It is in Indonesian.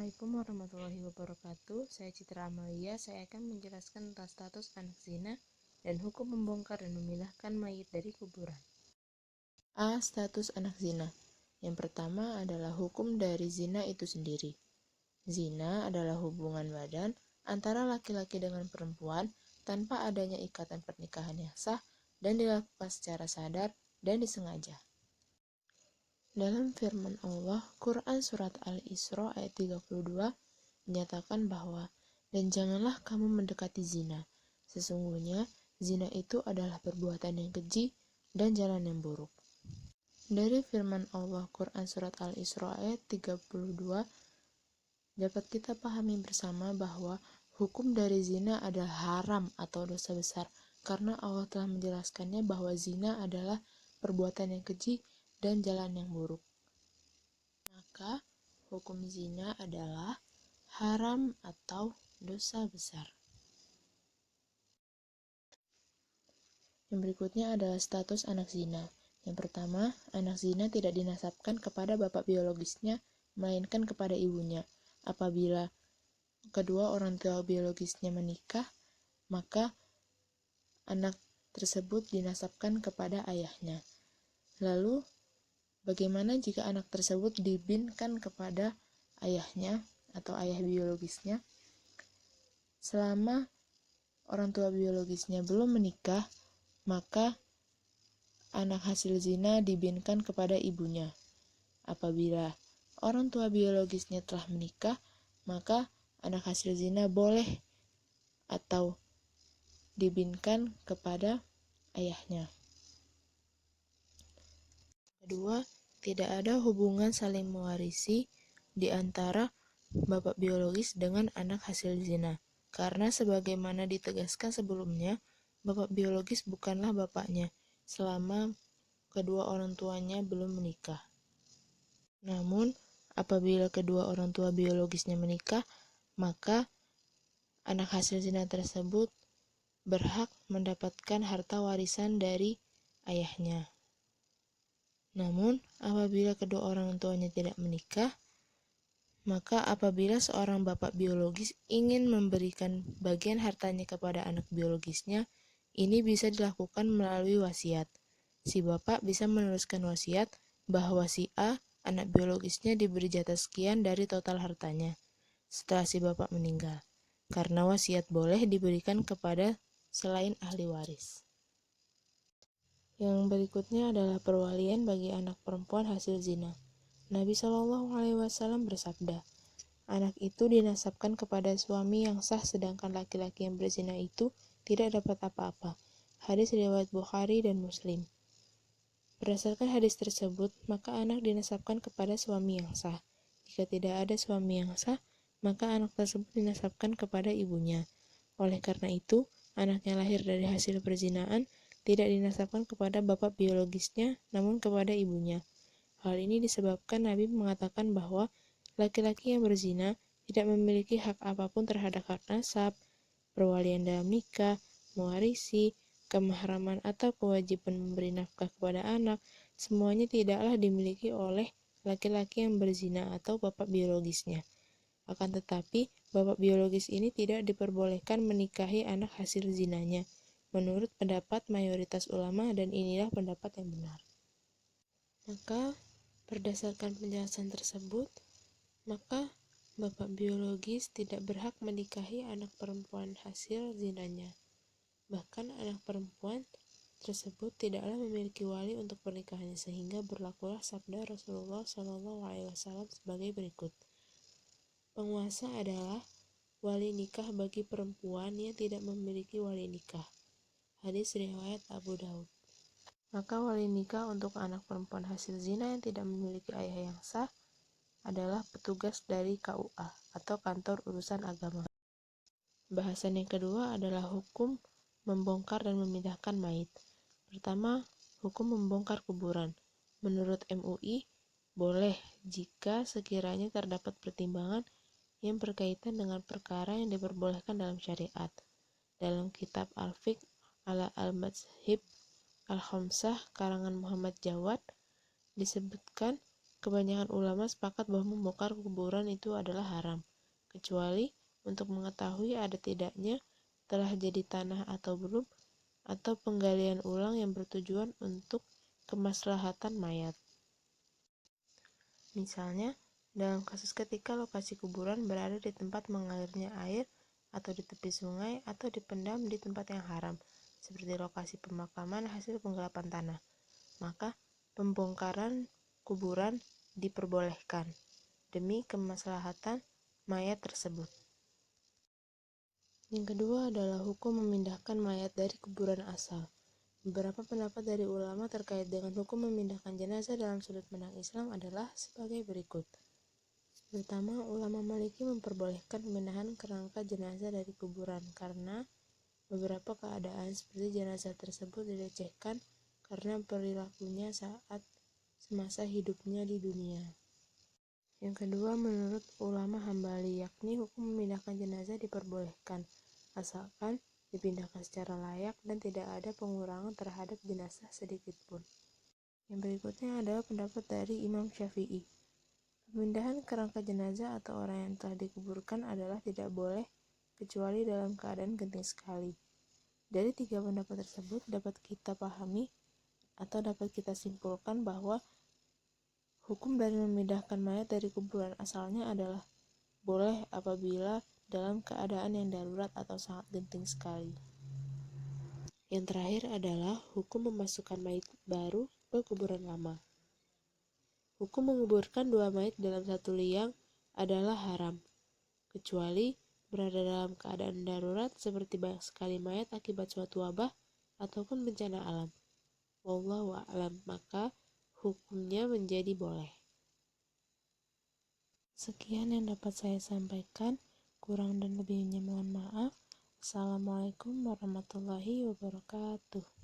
Assalamualaikum warahmatullahi wabarakatuh. Saya Citra Amalia. Saya akan menjelaskan tentang status anak zina dan hukum membongkar dan memindahkan mayit dari kuburan. A. Status anak zina. Yang pertama adalah hukum dari zina itu sendiri. Zina adalah hubungan badan antara laki-laki dengan perempuan tanpa adanya ikatan pernikahan yang sah dan dilakukan secara sadar dan disengaja. Dalam firman Allah, Quran Surat Al-Isra ayat 32 menyatakan bahwa, dan janganlah kamu mendekati zina. Sesungguhnya, zina itu adalah perbuatan yang keji dan jalan yang buruk. Dari firman Allah, Quran Surat Al-Isra ayat 32, dapat kita pahami bersama bahwa hukum dari zina adalah haram atau dosa besar, karena Allah telah menjelaskannya bahwa zina adalah perbuatan yang keji dan jalan yang buruk. Maka, hukum zina adalah haram atau dosa besar. Yang berikutnya adalah status anak zina. Yang pertama, anak zina tidak dinasabkan kepada bapak biologisnya, melainkan kepada ibunya. Apabila kedua orang tua biologisnya menikah, maka anak tersebut dinasabkan kepada ayahnya. Lalu, bagaimana jika anak tersebut dibinkan kepada ayahnya atau ayah biologisnya? Selama orang tua biologisnya belum menikah, maka anak hasil zina dibinkan kepada ibunya. Apabila orang tua biologisnya telah menikah, maka anak hasil zina boleh atau dibinkan kepada ayahnya. Kedua, tidak ada hubungan saling mewarisi di antara bapak biologis dengan anak hasil zina, karena sebagaimana ditegaskan sebelumnya, bapak biologis bukanlah bapaknya selama kedua orang tuanya belum menikah. Namun, apabila kedua orang tua biologisnya menikah, maka anak hasil zina tersebut berhak mendapatkan harta warisan dari ayahnya. Namun, apabila kedua orang tuanya tidak menikah, maka apabila seorang bapak biologis ingin memberikan bagian hartanya kepada anak biologisnya, ini bisa dilakukan melalui wasiat. Si bapak bisa menuliskan wasiat bahwa si A, anak biologisnya, diberi jatah sekian dari total hartanya setelah si bapak meninggal, karena wasiat boleh diberikan kepada selain ahli waris. Yang berikutnya adalah perwalian bagi anak perempuan hasil zina. Nabi SAW bersabda, anak itu dinasabkan kepada suami yang sah, sedangkan laki-laki yang berzina itu tidak dapat apa-apa. Hadis riwayat Bukhari dan Muslim. Berdasarkan hadis tersebut, maka anak dinasabkan kepada suami yang sah. Jika tidak ada suami yang sah, maka anak tersebut dinasabkan kepada ibunya. Oleh karena itu, anak yang lahir dari hasil perzinaan tidak dinasabkan kepada bapak biologisnya, namun kepada ibunya. Hal ini disebabkan Nabi mengatakan bahwa laki-laki yang berzina tidak memiliki hak apapun terhadap hak nasab, perwalian dalam nikah, mewarisi, kemahraman atau kewajiban memberi nafkah kepada anak. Semuanya tidaklah dimiliki oleh laki-laki yang berzina atau bapak biologisnya. Akan tetapi, bapak biologis ini tidak diperbolehkan menikahi anak hasil zinanya, menurut pendapat mayoritas ulama, dan inilah pendapat yang benar. Maka, berdasarkan penjelasan tersebut, maka bapak biologis tidak berhak menikahi anak perempuan hasil zinanya. Bahkan anak perempuan tersebut tidaklah memiliki wali untuk pernikahannya, sehingga berlakulah sabda Rasulullah SAW sebagai berikut. Penguasa adalah wali nikah bagi perempuan yang tidak memiliki wali nikah. Hadis riwayat Abu Daud. Maka wali nikah untuk anak perempuan hasil zina yang tidak memiliki ayah yang sah adalah petugas dari KUA atau kantor urusan agama. Bahasan yang kedua adalah hukum membongkar dan memindahkan mayit. Pertama, hukum membongkar kuburan. Menurut MUI, boleh jika sekiranya terdapat pertimbangan yang berkaitan dengan perkara yang diperbolehkan dalam syariat. Dalam kitab Al-Fiqh ala Al-Mazhib Al-Khamsah karangan Muhammad Jawad disebutkan kebanyakan ulama sepakat bahwa membongkar kuburan itu adalah haram, kecuali untuk mengetahui ada tidaknya telah jadi tanah atau belum, atau penggalian ulang yang bertujuan untuk kemaslahatan mayat. Misalnya, dalam kasus ketika lokasi kuburan berada di tempat mengalirnya air, atau di tepi sungai, atau dipendam di tempat yang haram, seperti lokasi pemakaman hasil penggelapan tanah, maka pembongkaran kuburan diperbolehkan demi kemaslahatan mayat tersebut. Yang kedua adalah hukum memindahkan mayat dari kuburan asal. Beberapa pendapat dari ulama terkait dengan hukum memindahkan jenazah dalam sudut pandang Islam adalah sebagai berikut. Pertama, ulama Maliki memperbolehkan pemindahan kerangka jenazah dari kuburan karena beberapa keadaan seperti jenazah tersebut dilecehkan karena perilakunya saat semasa hidupnya di dunia. Yang kedua, menurut ulama Hambali, yakni hukum memindahkan jenazah diperbolehkan, asalkan dipindahkan secara layak dan tidak ada pengurangan terhadap jenazah sedikitpun. Yang berikutnya adalah pendapat dari Imam Syafi'i. Pemindahan kerangka jenazah atau orang yang telah dikuburkan adalah tidak boleh kecuali dalam keadaan genting sekali. Dari tiga pendapat tersebut dapat kita pahami atau dapat kita simpulkan bahwa hukum dari memindahkan mayat dari kuburan asalnya adalah boleh apabila dalam keadaan yang darurat atau sangat genting sekali. Yang terakhir adalah hukum memasukkan mayat baru ke kuburan lama. Hukum menguburkan dua mayat dalam satu liang adalah haram, kecuali berada dalam keadaan darurat seperti banyak sekali mayat akibat suatu wabah ataupun bencana alam. Wallahu a'lam, maka hukumnya menjadi boleh. Sekian yang dapat saya sampaikan, kurang dan lebihnya mohon maaf. Assalamualaikum warahmatullahi wabarakatuh.